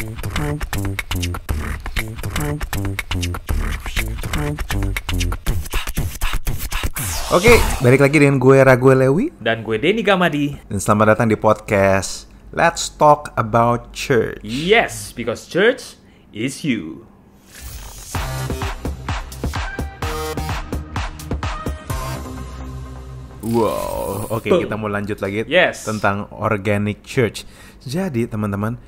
Oke, balik lagi dengan gue Raguel Lewi Dan gue Denny Gamadi. dan selamat datang di podcast Let's Talk About Church. Yes, because church is you. Wow, oke, Boom. kita mau lanjut lagi Yes. tentang organic church. Jadi teman-teman,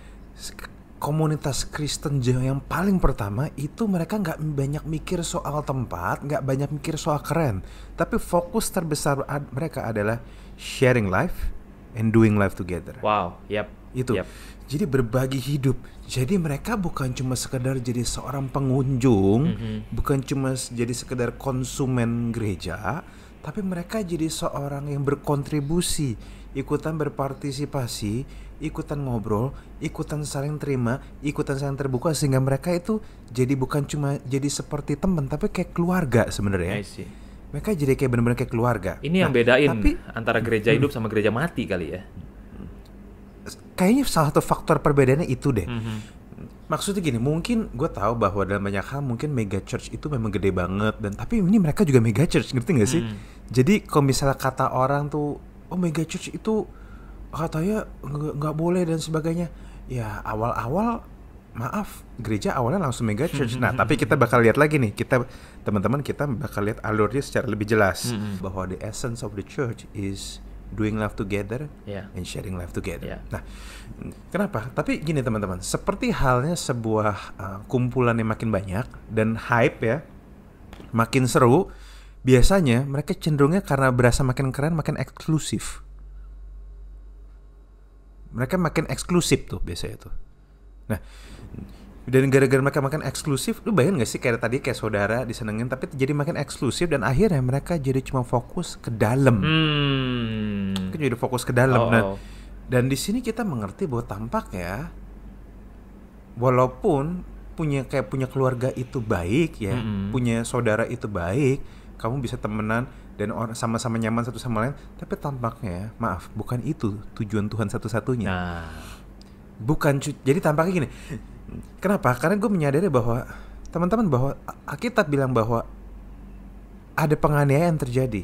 komunitas Kristen yang paling pertama itu mereka nggak banyak mikir soal tempat, nggak banyak mikir soal keren, tapi fokus terbesar mereka adalah sharing life and doing life together. Wow, Itu. Jadi berbagi hidup. Jadi mereka bukan cuma sekedar jadi seorang pengunjung, bukan cuma jadi sekedar konsumen gereja, tapi mereka jadi seorang yang berkontribusi, ikutan berpartisipasi, ikutan ngobrol, ikutan saling terima, ikutan saling terbuka, sehingga mereka itu jadi bukan cuma jadi seperti teman, tapi kayak keluarga sebenarnya. I see. Mereka jadi kayak benar-benar kayak keluarga. Ini yang bedain tapi antara gereja hidup sama gereja mati kali ya. kayaknya salah satu faktor perbedaannya itu deh. Maksudnya gini, mungkin gue tahu bahwa dalam banyak hal mungkin mega church itu memang gede banget, dan tapi ini mereka juga mega church, ngerti gak sih? Jadi kalau misalnya kata orang tuh, oh mega church itu katanya nggak boleh dan sebagainya, ya awal-awal maaf, gereja awalnya langsung mega church. Nah tapi kita bakal lihat lagi nih, teman-teman kita bakal lihat alurnya secara lebih jelas bahwa the essence of the church is doing life together and sharing life together. Nah, kenapa? Tapi gini teman-teman, seperti halnya sebuah kumpulan yang makin banyak dan hype ya, makin seru, biasanya mereka cenderungnya karena berasa makin keren, makin eksklusif. Mereka makin eksklusif tuh biasanya tuh. Nah, dan gara-gara mereka makin eksklusif, lu bayangin gak sih kayak tadi kayak saudara disenengin, tapi jadi makin eksklusif dan akhirnya mereka jadi cuma fokus ke dalam. Kan jadi fokus ke dalam. Dan di sini kita mengerti bahwa tampaknya walaupun punya keluarga itu baik ya, punya saudara itu baik, kamu bisa temenan dan sama-sama nyaman satu sama lain, tapi tampaknya maaf, bukan itu tujuan Tuhan satu-satunya. Bukan, jadi tampaknya gini. Kenapa? Karena gue menyadari bahwa teman-teman, bahwa Alkitab bilang bahwa ada penganiayaan terjadi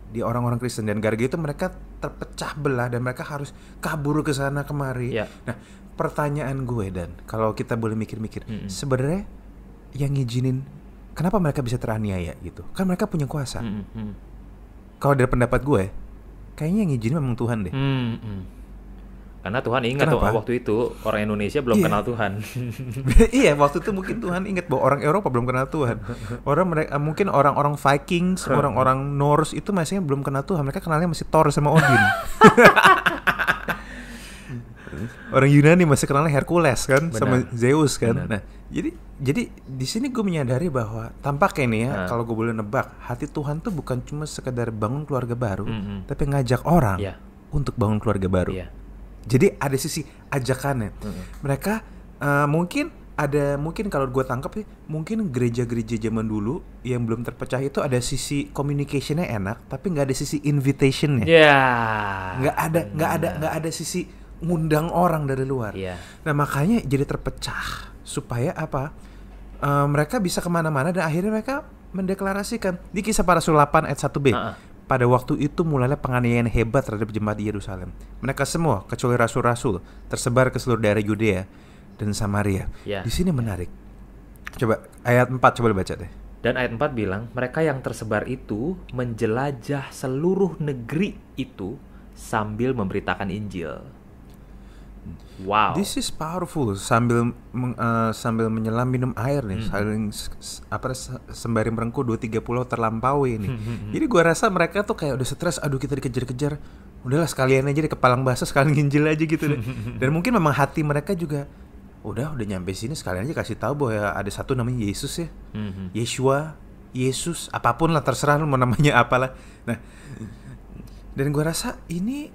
di orang-orang Kristen, dan gara-gara itu mereka terpecah belah dan mereka harus kabur ke sana kemari. Nah, pertanyaan gue, dan kalau kita boleh mikir-mikir, sebenarnya yang ngizinin kenapa mereka bisa teraniaya gitu? Kan mereka punya kuasa. Kalau dari pendapat gue, kayaknya yang ngizinin memang Tuhan deh. Karena Tuhan ingat tuh waktu itu orang Indonesia belum kenal Tuhan. Iya, waktu itu mungkin Tuhan ingat bahwa orang Eropa belum kenal Tuhan. Mungkin orang-orang Vikings, orang-orang Norse itu masih belum kenal Tuhan. Mereka kenalnya masih Thor sama Odin. Orang Yunani masih kenalnya Hercules kan, sama Zeus kan. Nah, jadi di sini gue menyadari bahwa tampaknya nih ya, kalau gue boleh nebak, hati Tuhan tuh bukan cuma sekedar bangun keluarga baru, tapi ngajak orang untuk bangun keluarga baru. Jadi ada sisi ajakannya. Mereka mungkin kalau gue tangkap sih, mungkin gereja-gereja zaman dulu yang belum terpecah itu ada sisi communication-nya enak, tapi nggak ada sisi invitation-nya. Nggak ada sisi ngundang orang dari luar. Nah makanya jadi terpecah supaya apa? Mereka bisa kemana-mana, dan akhirnya mereka mendeklarasikan di Kisah Para Rasul 8 ayat 1b. Pada waktu itu mulailah penganiayaan hebat terhadap jemaat di Yerusalem. Mereka semua, kecuali rasul-rasul, tersebar ke seluruh daerah Yudea dan Samaria. Di sini menarik. Coba ayat 4 coba baca deh. Dan ayat 4 bilang, mereka yang tersebar itu menjelajah seluruh negeri itu sambil memberitakan Injil. Wow. This is powerful. Sambil menyelam minum air nih, sembari merengkuh 2-3 pulau terlampaui nih. Jadi gue rasa mereka tuh kayak udah stres, aduh kita dikejar-kejar, udahlah sekalian aja di kepalang basah, sekalian nginjil aja gitu deh. Dan mungkin memang hati mereka juga udah nyampe sini, sekalian aja kasih tahu bahwa ada satu namanya Yesus ya, Yeshua, Yesus, apapun lah, terserah lu mau namanya apalah. Nah, dan gue rasa ini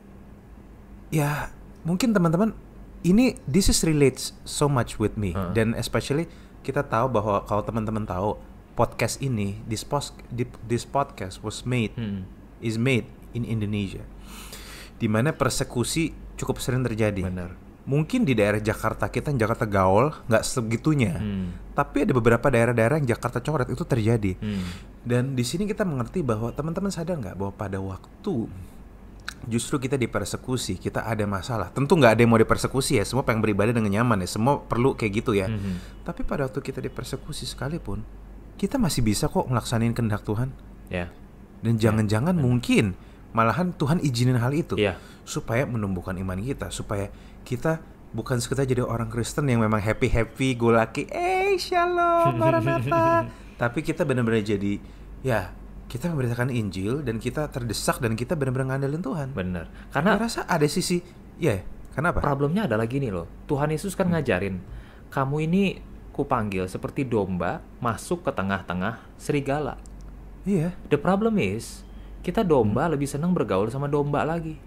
ya mungkin teman-teman, this is relates so much with me. Dan especially kita tahu bahwa kalau teman-teman tahu podcast ini, this podcast was made in Indonesia, di mana persekusi cukup sering terjadi. Benar. Mungkin di daerah Jakarta kita, yang Jakarta gaul, nggak segitunya. Tapi ada beberapa daerah-daerah yang Jakarta coret itu terjadi. Dan di sini kita mengerti bahwa teman-teman sadar nggak bahwa pada waktu justru kita dipersekusi, kita ada masalah. Tentu nggak ada yang mau dipersekusi ya, semua pengen beribadah dengan nyaman ya, semua perlu kayak gitu ya. Tapi pada waktu kita dipersekusi sekalipun, kita masih bisa kok ngelaksanain kehendak Tuhan. Dan jangan-jangan mungkin malahan Tuhan izinin hal itu supaya menumbuhkan iman kita, supaya kita bukan sekedar jadi orang Kristen yang memang happy-happy, go lucky, shalom, maranatha. Tapi kita benar-benar jadi, ya kita memberitakan Injil dan kita terdesak dan kita benar-benar ngandelin Tuhan. Bener. Karena saya rasa ada sisi, kenapa? Problemnya adalah gini loh, Tuhan Yesus kan ngajarin, kamu ini kupanggil seperti domba masuk ke tengah-tengah serigala. The problem is, kita domba lebih senang bergaul sama domba lagi.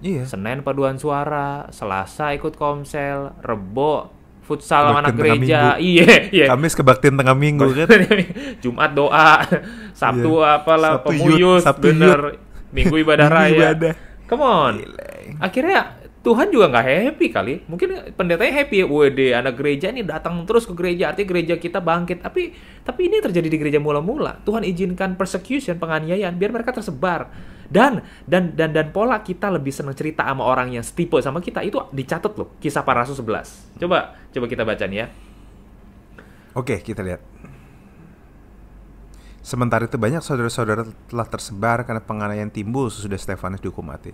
Senin paduan suara, Selasa ikut komsel, Rebo futsal sama anak gereja. Kamis kebaktian tengah minggu kan. Jumat doa, Sabtu apalah pemuyus, bener. Minggu ibadah raya. Come on. Akhirnya Tuhan juga nggak happy kali. Mungkin pendetanya happy ya, anak gereja ini datang terus ke gereja, artinya gereja kita bangkit. Tapi ini terjadi di gereja mula-mula. Tuhan izinkan persecution, penganiayaan, biar mereka tersebar. Dan pola kita lebih senang cerita sama orang yang setipe sama kita, itu dicatat loh. Kisah Para Rasul 11. Coba kita baca nih ya. Oke, kita lihat. Sementara itu banyak saudara-saudara telah tersebar karena penganiayaan timbul sesudah Stefanus dihukum mati.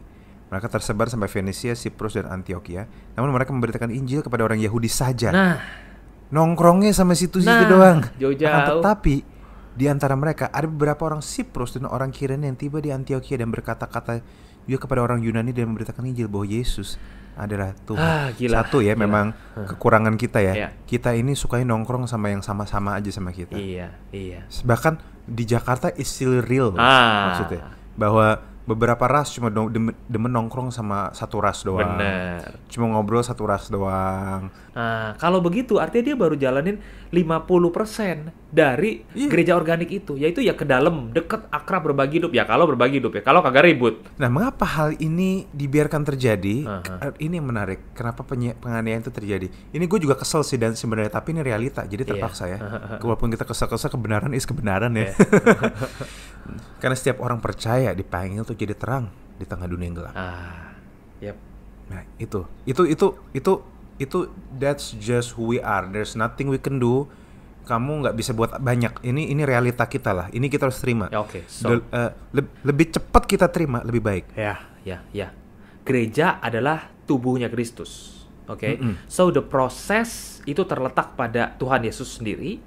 Mereka tersebar sampai Venesia, Siprus, dan Antioquia. Namun mereka memberitakan Injil kepada orang Yahudi saja. Nongkrongnya sama situ-situ doang. Jauh-jauh. Tetapi di antara mereka ada beberapa orang Siprus dan orang Kirene yang tiba di Antioquia dan berkata-kata juga kepada orang Yunani dan memberitakan Injil bahwa Yesus adalah Tuhan. Satu ya, memang kekurangan kita ya. Kita ini sukai nongkrong sama yang sama-sama aja sama kita. Bahkan di Jakarta is still real maksudnya. Bahwa beberapa ras cuma demen nongkrong sama satu ras doang. Bener. Cuma ngobrol satu ras doang. Nah, kalau begitu artinya dia baru jalanin 50% dari gereja organik itu, yaitu ya ke dalam, deket, akrab, berbagi hidup. Ya kalau berbagi hidup ya, kalau kagak ribut. Nah, mengapa hal ini dibiarkan terjadi? Ini yang menarik. Kenapa penganiayaan itu terjadi? Ini gue juga kesel sih dan sebenarnya, tapi ini realita. Jadi terpaksa ya. Walaupun kita kesel-kesel, kebenaran is kebenaran ya. Karena setiap orang percaya dipanggil untuk jadi terang di tengah dunia yang gelap. Nah, itu that's just who we are. There's nothing we can do. Kamu nggak bisa buat banyak. Ini realita kita lah. Ini kita harus terima. Lebih cepat kita terima, lebih baik. Gereja adalah tubuhnya Kristus. So the process itu terletak pada Tuhan Yesus sendiri.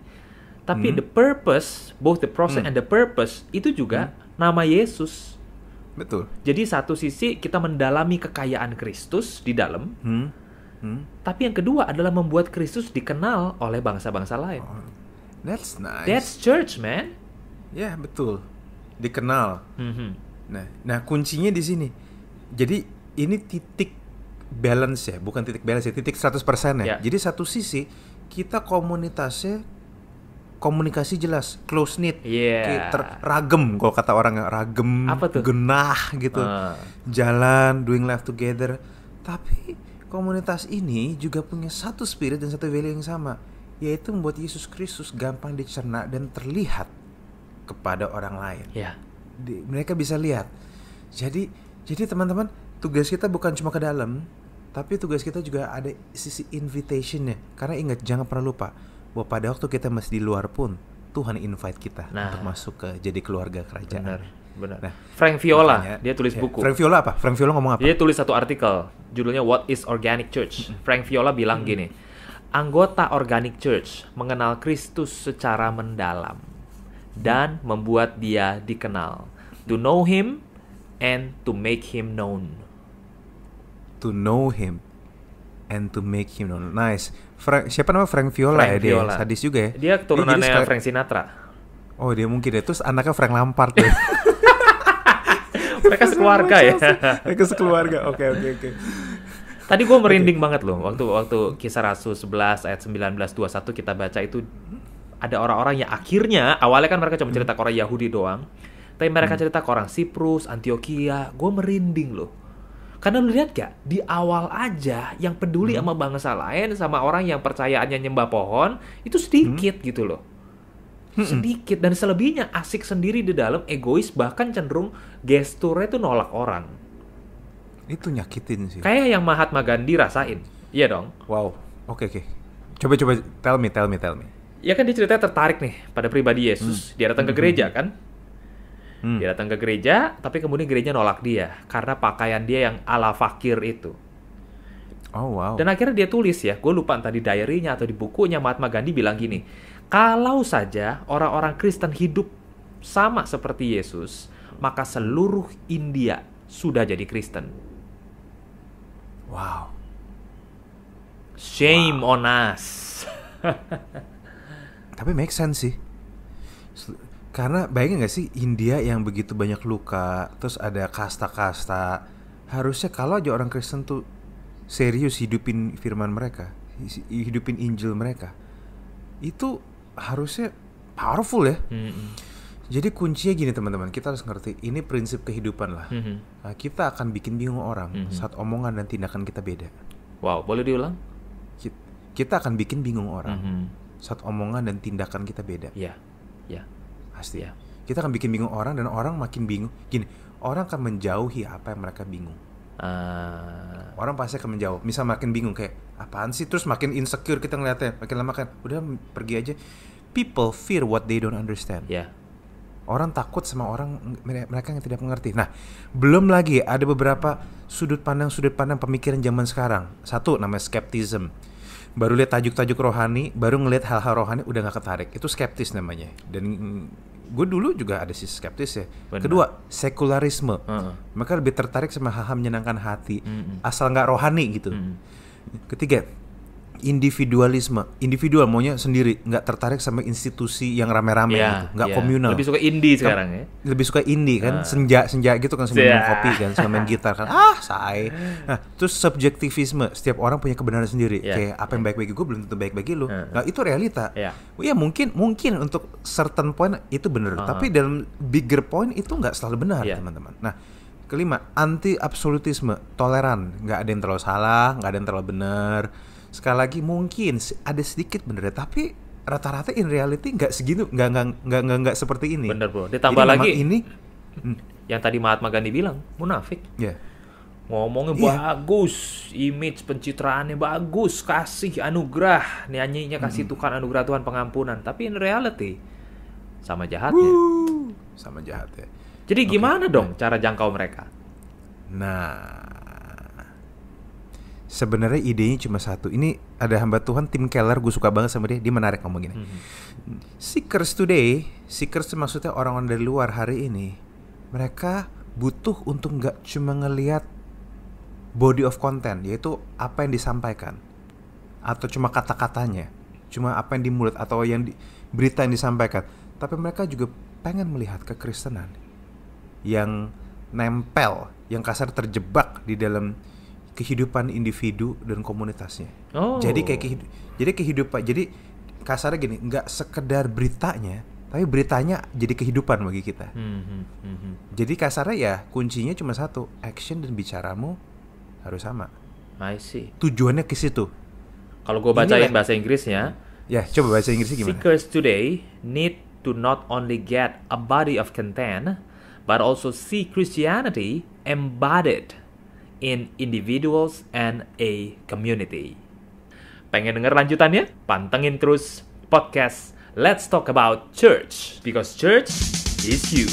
Tapi the purpose, both the process and the purpose itu juga nama Yesus. Betul. Jadi satu sisi kita mendalami kekayaan Kristus di dalam. Tapi yang kedua adalah membuat Kristus dikenal oleh bangsa-bangsa lain. That's nice. That's church, man. Ya, betul. Dikenal. Nah, kuncinya di sini. Jadi ini titik balance ya, bukan titik balance ya, titik 100% ya. Jadi satu sisi kita komunikasi jelas, close knit, ragem kalau kata orang, ragem, genah gitu, jalan, doing life together. Tapi komunitas ini juga punya satu spirit dan satu value yang sama, yaitu membuat Yesus Kristus gampang dicerna dan terlihat kepada orang lain. Mereka bisa lihat. Jadi teman-teman, tugas kita bukan cuma ke dalam, tapi tugas kita juga ada sisi invitation-nya. Karena ingat, jangan pernah lupa bahwa pada waktu kita masih di luar pun Tuhan invite kita untuk masuk ke jadi keluarga kerajaan. Benar. Nah, Frank Viola, dia tulis buku. Frank Viola apa? Frank Viola ngomong apa? Dia tulis satu artikel, judulnya What is Organic Church? Frank Viola bilang gini, anggota Organic Church mengenal Kristus secara mendalam dan membuat dia dikenal. To know him and to make him known. To know him and to make him known. Nice. Siapa nama Frank Viola ya? Dia sadis juga ya. Dia keturunannya Frank Sinatra. Oh, dia mungkin ya. Terus anaknya Frank Lampard ya. Mereka sekeluarga ya. Mereka sekeluarga. Oke. Tadi gue merinding banget loh waktu Kisah Rasul 11 ayat 19-21 kita baca itu, ada orang-orang yang akhirnya awalnya kan mereka cuma cerita ke orang Yahudi doang, tapi mereka cerita ke orang Siprus, Antioquia. Gue merinding loh. Karena lu lihat gak, di awal aja yang peduli sama bangsa lain, sama orang yang percayaannya nyembah pohon, itu sedikit gitu loh. Sedikit, dan selebihnya asik sendiri di dalam, egois, bahkan cenderung gesturnya tuh nolak orang. Itu nyakitin sih. Kayak yang Mahatma Gandhi rasain. Iya dong. Wow, oke. Coba tell me. Ya kan dia ceritanya tertarik nih pada pribadi Yesus. Dia datang ke gereja kan. Dia datang ke gereja, tapi kemudian gereja nolak dia karena pakaian dia yang ala fakir itu. Oh wow. Dan akhirnya dia tulis ya, gue lupa entah di diary-nya atau di bukunya, Mahatma Gandhi bilang gini, kalau saja orang-orang Kristen hidup sama seperti Yesus, maka seluruh India sudah jadi Kristen. Wow. Shame on us. Tapi make sense sih. Karena bayangin gak sih, India yang begitu banyak luka, terus ada kasta-kasta. Harusnya kalau aja orang Kristen tuh serius hidupin firman mereka, hidupin Injil mereka, itu harusnya powerful ya. Jadi kuncinya gini teman-teman, kita harus ngerti, ini prinsip kehidupan lah. Nah, kita akan bikin bingung orang saat omongan dan tindakan kita beda. Wow, boleh diulang? Kita akan bikin bingung orang saat omongan dan tindakan kita beda. Iya. Pasti. Kita akan bikin bingung orang, dan orang makin bingung. Gini, orang akan menjauhi apa yang mereka bingung. Orang pasti akan menjauh. Misal makin bingung kayak apaan sih, terus makin insecure kita ngeliatnya, makin lama kan udah pergi aja. People fear what they don't understand. Orang takut sama orang mereka yang tidak mengerti. Nah, belum lagi ada beberapa sudut pandang pemikiran zaman sekarang. Satu namanya skeptism. Baru lihat tajuk-tajuk rohani, baru ngelihat hal-hal rohani udah gak ketarik. Itu skeptis namanya. Dan gue dulu juga ada sisi skeptis ya. Benar. Kedua, sekularisme. Mereka lebih tertarik sama hal-hal menyenangkan hati, asal gak rohani gitu. Ketiga, individualisme. Individual maunya sendiri, nggak tertarik sama institusi yang rame-rame gitu, nggak komunal. Lebih suka indie sekarang ya. Lebih suka indie kan, senja gitu kan, sambil minum kopi kan, sambil main gitar kan. Say. Nah, terus subjektivisme. Setiap orang punya kebenaran sendiri. Kayak apa yang baik bagi gue belum tentu baik bagi lu. Nah, itu realita. Ya mungkin untuk certain point itu benar, tapi dalam bigger point itu nggak selalu benar, teman-teman. Nah, kelima, anti absolutisme, toleran. Nggak ada yang terlalu salah, nggak ada yang terlalu benar. Sekali lagi mungkin ada sedikit bener, tapi rata-rata in reality nggak segitu, nggak seperti ini. Bener bro. Ditambah jadi lagi ini yang tadi Mahatma Gandhi bilang munafik. Ngomongnya bagus, image pencitraannya bagus, kasih anugerah, nyanyinya kasih Tuhan anugerah Tuhan pengampunan, tapi in reality sama jahatnya. Sama jahatnya. Jadi gimana dong cara jangkau mereka? Nah, sebenarnya idenya cuma satu. Ini ada hamba Tuhan Tim Keller, gue suka banget sama dia. Dia menarik ngomong gini. Seekers today, seekers maksudnya orang-orang dari luar hari ini, mereka butuh untuk nggak cuma ngelihat body of content, yaitu apa yang disampaikan, atau cuma kata-katanya, cuma apa yang di mulut atau yang berita yang disampaikan, tapi mereka juga pengen melihat kekristenan yang nempel, yang kasar terjebak di dalam kehidupan individu dan komunitasnya. Jadi kehidupan. Jadi kasarnya gini, nggak sekedar beritanya, tapi beritanya jadi kehidupan bagi kita. Jadi kasarnya ya kuncinya cuma satu, action dan bicaramu harus sama. I see. Tujuannya ke situ. Kalau gue bacain bahasa Inggrisnya, ya coba bahasa Inggrisnya gimana? Seekers today need to not only get a body of content, but also see Christianity embodied in individuals and a community. Pengen denger lanjutannya? Pantengin terus podcast Let's Talk About Church, because church is you.